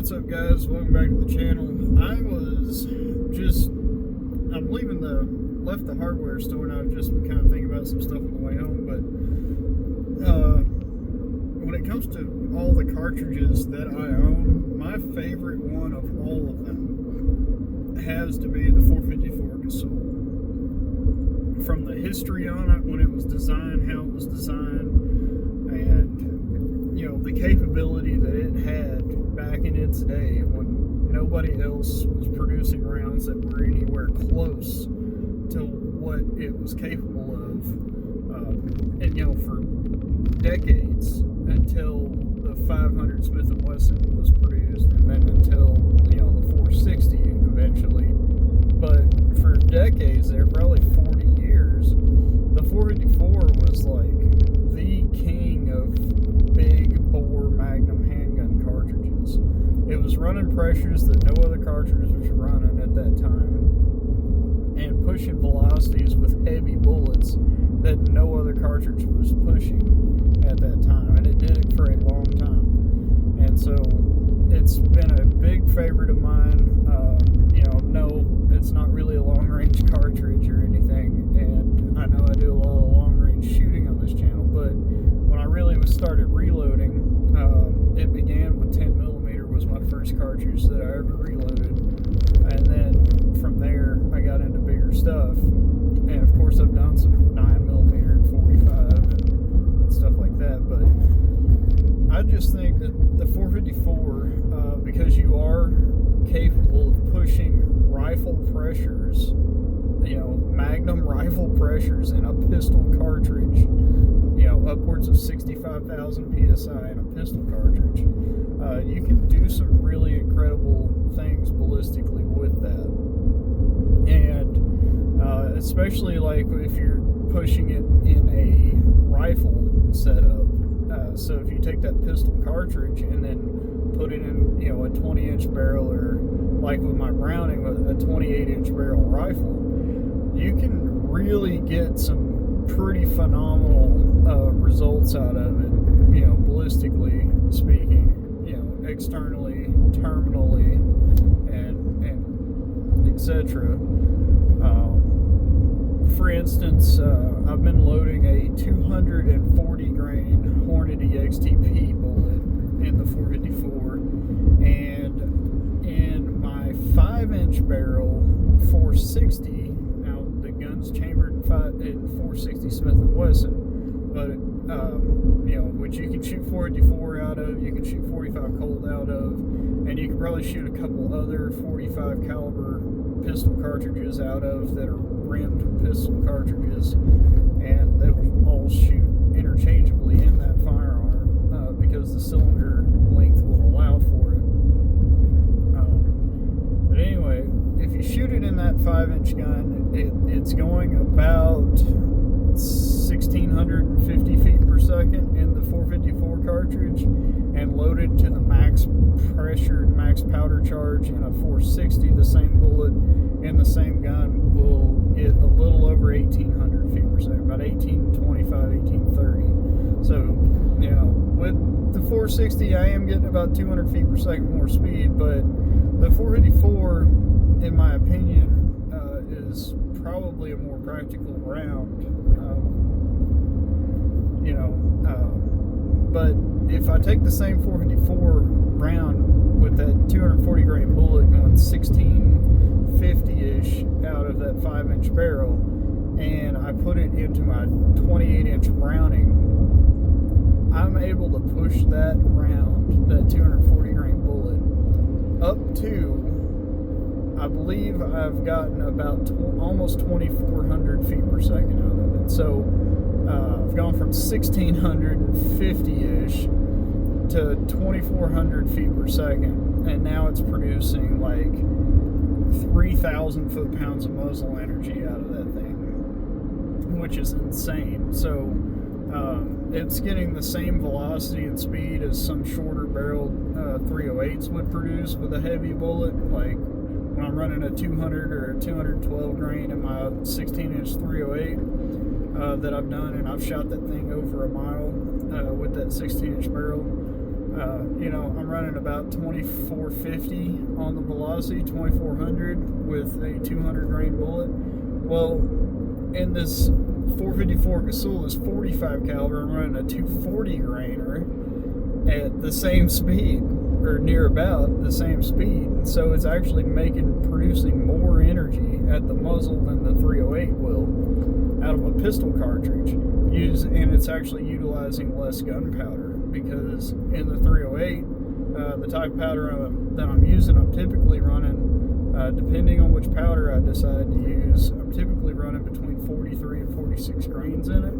What's up, guys? Welcome back to the channel. I'm left the hardware store, and I was just kind of thinking about some stuff on the way home. But when it comes to all the cartridges that I own, my favorite one of all of them has to be the 454 Casull. From the history on it, when it was designed, how it was designed, and the capability that it had back in its day when nobody else was producing rounds that were anywhere close to what it was capable of, and for decades until the 500 Smith & Wesson was produced, and then until the 460 eventually. But for decades there, probably 40 years, the 454 was like the king of big bore Magnum handgun cartridges. It was running pressures that no other cartridge was running at that time, and pushing velocities with heavy bullets that no other cartridge was pushing at that time, and it did it for a long time. And so it's been a big favorite of mine. No, it's not really a long-range cartridge or anything, and I know I do a lot of long-range shooting on this channel, but when I really started reloading, it began with 10mm was my first cartridge that I ever reloaded, and then from there I got into bigger stuff, and of course I've done some 9mm and 45 and stuff like that. But I just think that the 454, because you are capable of pushing rifle pressures, Magnum rifle pressures in a pistol cartridge, upwards of 65,000 psi in a pistol cartridge, you can do some really incredible things ballistically with that. And especially like if you're pushing it in a rifle setup. So if you take that pistol cartridge and then put it in, a 20-inch barrel, or like with my Browning, with a 28-inch barrel rifle, you can really get some pretty phenomenal results out of it, ballistically speaking, externally, terminally, and etc. For instance, I've been loading a 240 grain Hornady XTP bullet in the 454, and in my 5-inch barrel 460. Now the gun's chambered in 460 Smith & Wesson, but which you can shoot 454 out of, you can shoot 45 Colt out of, and you can probably shoot a couple other 45 caliber pistol cartridges out of that are rimmed pistol cartridges, and they will all shoot interchangeably in that firearm because the cylinder length will allow for it. But anyway, if you shoot it in that 5-inch gun, it's going about 1,650 feet per second in the 454 cartridge, and loaded to the max pressure, max powder charge in a 460, the same bullet in the same gun will get a little over 1,800 feet per second, about 1,825, 1,830. So, with the 460, I am getting about 200 feet per second more speed, but the 454, in my opinion, is probably a more practical round. But if I take the same 454 round with that 240 grain bullet going 1650-ish out of that 5-inch barrel, and I put it into my 28-inch Browning, I'm able to push that round, that 240 grain bullet, up to, I believe I've gotten about almost 2,400 feet per second out of it. So I've gone from 1,650-ish to 2,400 feet per second, and now it's producing like 3,000 foot-pounds of muzzle energy out of that thing, which is insane. So it's getting the same velocity and speed as some shorter barreled 308s would produce with a heavy bullet. Like when I'm running a 200 or a 212 grain in my 16-inch 308 that I've done, and I've shot that thing over a mile with that 16-inch barrel. I'm running about 2450 on the velocity, 2400 with a 200 grain bullet. Well, in this 454 Casull, this 45 caliber, I'm running a 240 grainer at the same speed, or near about the same speed. And so it's actually producing more energy at the muzzle than the 308 will out of a pistol cartridge. And it's actually utilizing less gunpowder, because in the 308, the type of powder that I'm using, I'm typically running, depending on which powder I decide to use, I'm typically running between 43 and 46 grains in it.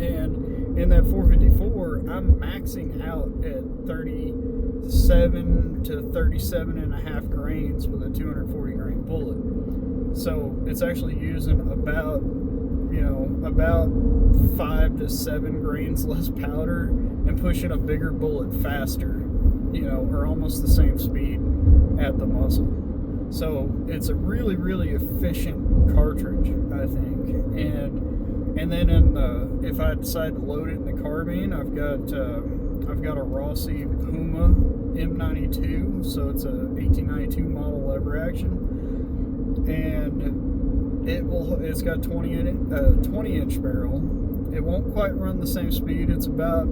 And in that 454, I'm maxing out at 37 to 37 and a half grains with a 240 grain bullet. So it's actually using about 5 to 7 grains less powder and pushing a bigger bullet faster, or almost the same speed at the muzzle. So it's a really, really efficient cartridge, I think. And then if I decide to load it in the carbine, I've got a Rossi Puma M92, so it's a 1892 model lever action, and it's got 20-inch barrel. It won't quite run the same speed. It's about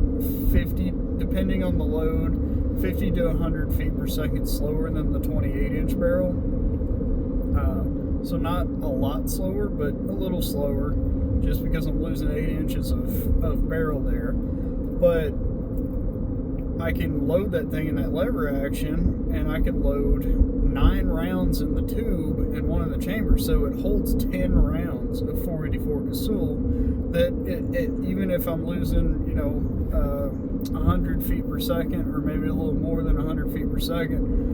50, depending on the load, 50 to 100 feet per second slower than the 28-inch barrel. So not a lot slower, but a little slower, just because I'm losing 8 inches of barrel there. But I can load that thing in that lever action, and I can load 9 rounds in the tube and 1 in the chamber, so it holds 10 rounds of 484 Casull. That even if I'm losing 100 feet per second, or maybe a little more than 100 feet per second,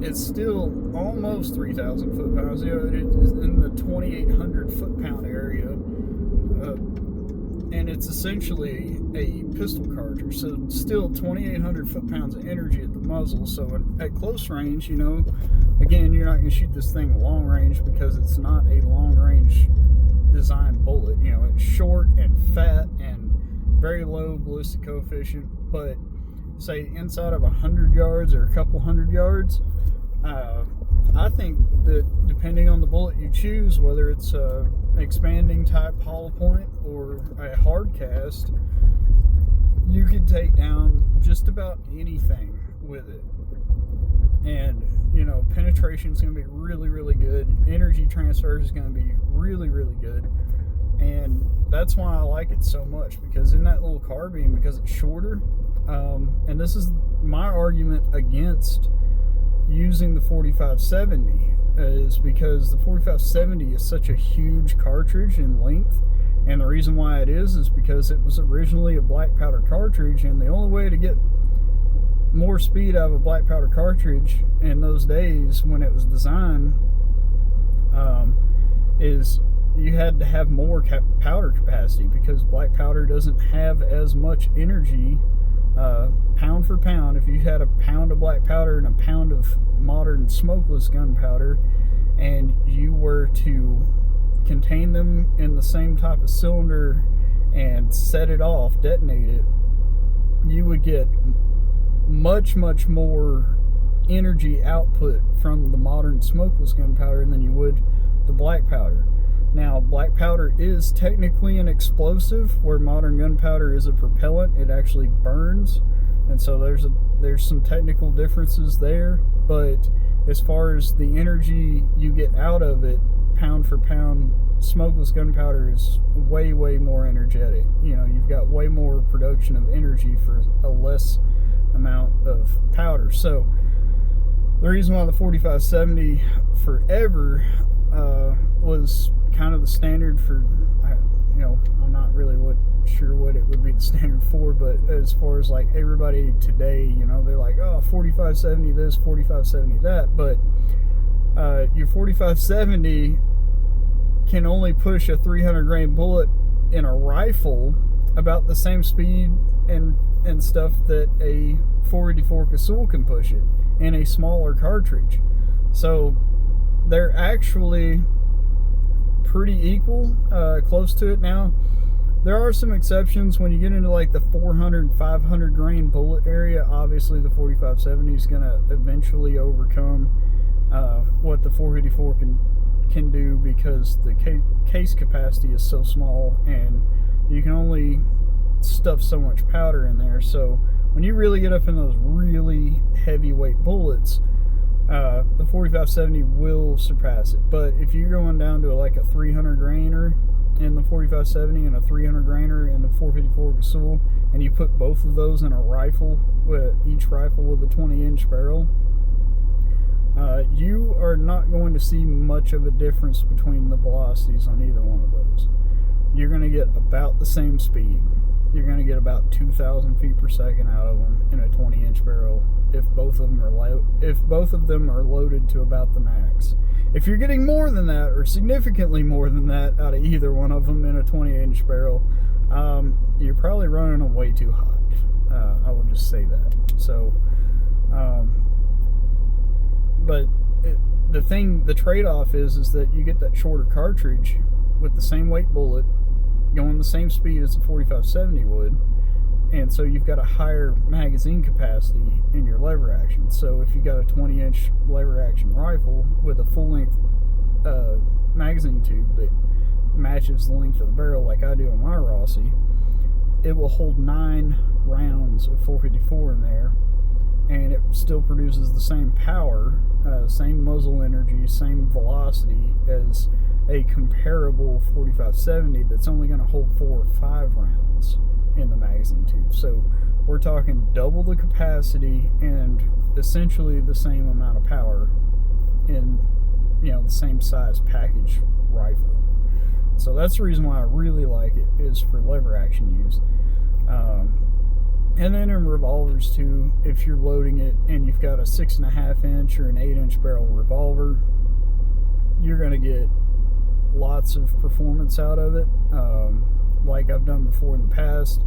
it's still almost 3,000 foot-pounds. It's in the 2,800 foot-pound area. And it's essentially a pistol cartridge, so still 2,800 foot-pounds of energy at the muzzle. So at close range, again, you're not going to shoot this thing long range, because it's not a long range designed bullet. It's short and fat and very low ballistic coefficient. But say inside of 100 yards or a couple hundred yards, I think that depending on the bullet you choose, whether it's expanding type hollow point or a hard cast, you could take down just about anything with it. And penetration is going to be really, really good. Energy transfer is going to be really, really good. And that's why I like it so much, because in that little carbine, because it's shorter, and this is my argument against using the 4570, is because the 4570 is such a huge cartridge in length. And the reason why it is because it was originally a black powder cartridge, and the only way to get more speed out of a black powder cartridge in those days when it was designed is you had to have more powder capacity, because black powder doesn't have as much energy pound for pound. If you had a pound of black powder and a pound of modern smokeless gunpowder, and you were to contain them in the same type of cylinder and set it off, detonate it, you would get much, much more energy output from the modern smokeless gunpowder than you would the black powder. Now, black powder is technically an explosive, where modern gunpowder is a propellant. It actually burns, and so there's some technical differences there. But as far as the energy you get out of it, pound for pound, smokeless gunpowder is way, way more energetic. You've got way more production of energy for a less amount of powder. So the reason why the 4570 forever was kind of the standard for, I'm not really sure what it would be the standard for, but as far as like everybody today, they're like, oh, 4570 this, 4570 that, but your 4570 can only push a 300 grain bullet in a rifle about the same speed and stuff that a 484 Casull can push it in a smaller cartridge. So they're actually pretty equal, close to it. Now, there are some exceptions when you get into like the 400, 500 grain bullet area. Obviously, obviously the 4570 is going to eventually overcome what the 454 can do, because the case capacity is so small and you can only stuff so much powder in there. So when you really get up in those really heavyweight bullets, the 4570 will surpass it. But if you're going down to like a 300 grainer in the 4570 and a 300 grainer in the 454 Casull, and you put both of those in a rifle, with each rifle with a 20-inch barrel, you are not going to see much of a difference between the velocities on either one of those. You're going to get about the same speed. You're going to get about 2,000 feet per second out of them in a 20-inch barrel if both of them are loaded to about the max. If you're getting more than that, or significantly more than that, out of either one of them in a 20-inch barrel, you're probably running them way too hot. I will just say that. So, but the trade-off is that you get that shorter cartridge with the same weight bullet going the same speed as the 4570 would, and so you've got a higher magazine capacity in your lever action. So if you got a 20-inch lever action rifle with a full-length magazine tube that matches the length of the barrel like I do on my Rossi, it will hold 9 rounds of 454 in there, and it still produces the same power, same muzzle energy, same velocity as a comparable 4570 that's only going to hold 4 or 5 rounds in the magazine tube. So we're talking double the capacity and essentially the same amount of power in, the same size package rifle. So that's the reason why I really like it, is for lever action use. And then in revolvers too, if you're loading it and you've got a 6.5 inch or an 8-inch barrel revolver, you're going to get lots of performance out of it, like I've done before in the past.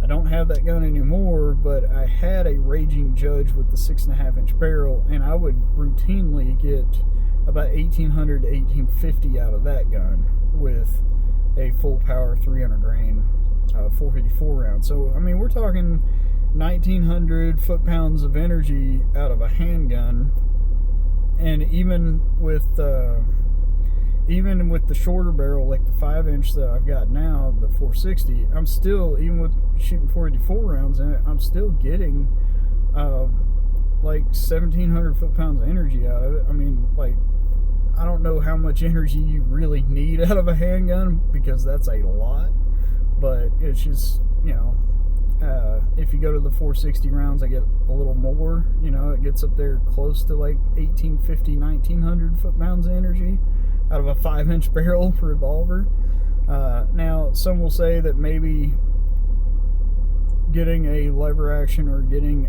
I don't have that gun anymore, but I had a Raging Judge with the 6.5 inch barrel, and I would routinely get about 1,800 to 1,850 out of that gun with a full power 300 grain 454 round. So I mean, we're talking 1,900 foot-pounds of energy out of a handgun, and even with the shorter barrel, like the 5-inch that I've got now, the 460, I'm still, even with shooting 484 rounds in it, I'm still getting like 1,700 foot-pounds of energy out of it. I mean, like, I don't know how much energy you really need out of a handgun, because that's a lot, but it's just, if you go to the 460 rounds, I get a little more. It gets up there close to like 1,850, 1,900 foot-pounds of energy out of a 5-inch barrel revolver. Now, some will say that maybe getting a lever action or getting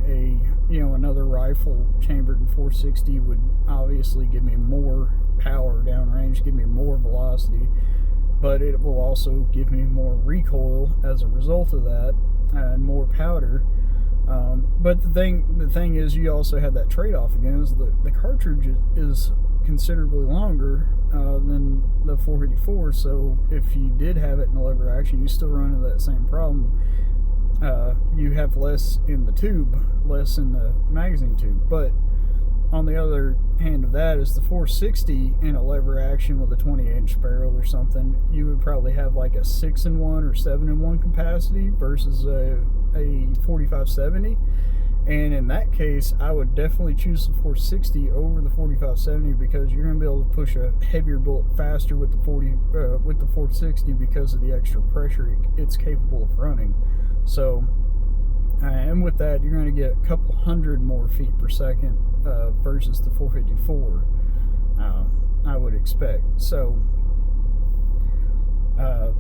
another rifle chambered in 460 would obviously give me more power downrange, give me more velocity, but it will also give me more recoil as a result of that, and more powder. But the thing is, you also have that trade-off again, is the cartridge is considerably longer than the 454, so if you did have it in a lever action, you still run into that same problem. You have less in the tube, less in the magazine tube. But on the other hand of that is the 460 in a lever action with a 20-inch barrel or something, you would probably have like a 6-in-1 or 7-in-1 capacity versus a 4570. And in that case, I would definitely choose the 460 over the 4570, because you're going to be able to push a heavier bullet faster with the 460 because of the extra pressure it's capable of running. So, and with that, you're going to get a couple hundred more feet per second versus the 454. I would expect. So,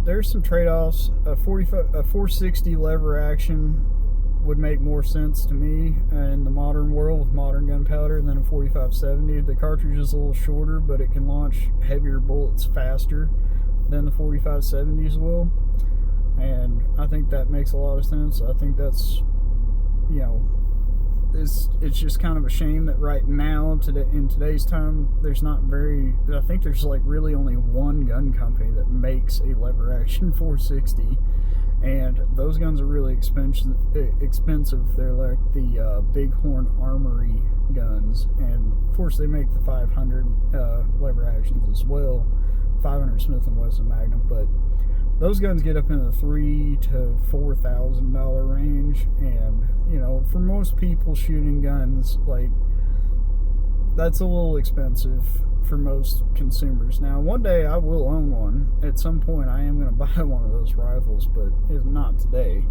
there's some trade-offs. A 460 lever action would make more sense to me in the modern world with modern gunpowder than a 4570. The cartridge is a little shorter, but it can launch heavier bullets faster than the 4570s will, and I think that makes a lot of sense. I think that's, it's just kind of a shame that right now, in today's time, I think there's like really only one gun company that makes a lever action 460, And those guns are really expensive. They're like the Bighorn Armory guns, and of course they make the 500 lever actions as well, 500 Smith & Wesson Magnum. But those guns get up into the $3,000 to $4,000 range, and you know, for most people shooting guns, like, that's a little expensive for most consumers. Now, one day I will own one. At some point, I am going to buy one of those rifles, but it's not today.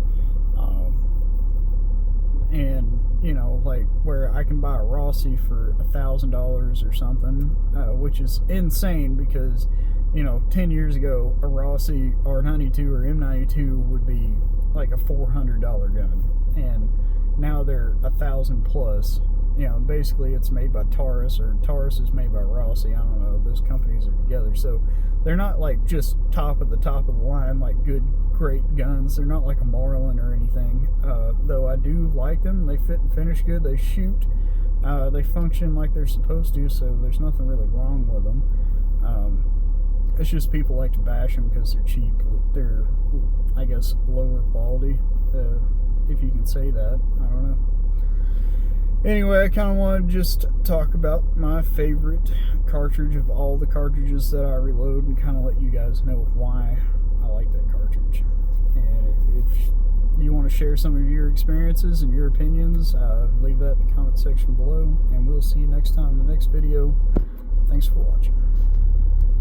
And you know, like, where I can buy a Rossi for $1,000 or something, which is insane because, you know, 10 years ago, a Rossi R92 or M92 would be like a $400 gun, and now they're $1,000 plus. You know, basically it's made by Taurus, or Taurus is made by Rossi. I don't know, those companies are together, so they're not like just top of the line, like good, great guns. They're not like a Marlin or anything, though I do like them. They fit and finish good, they shoot, they function like they're supposed to, so there's nothing really wrong with them. It's just people like to bash them because they're cheap. They're, I guess, lower quality, if you can say that. I don't know. Anyway, I kind of want to just talk about my favorite cartridge of all the cartridges that I reload, and kind of let you guys know why I like that cartridge. And if you want to share some of your experiences and your opinions, leave that in the comment section below, and we'll see you next time in the next video. Thanks for watching.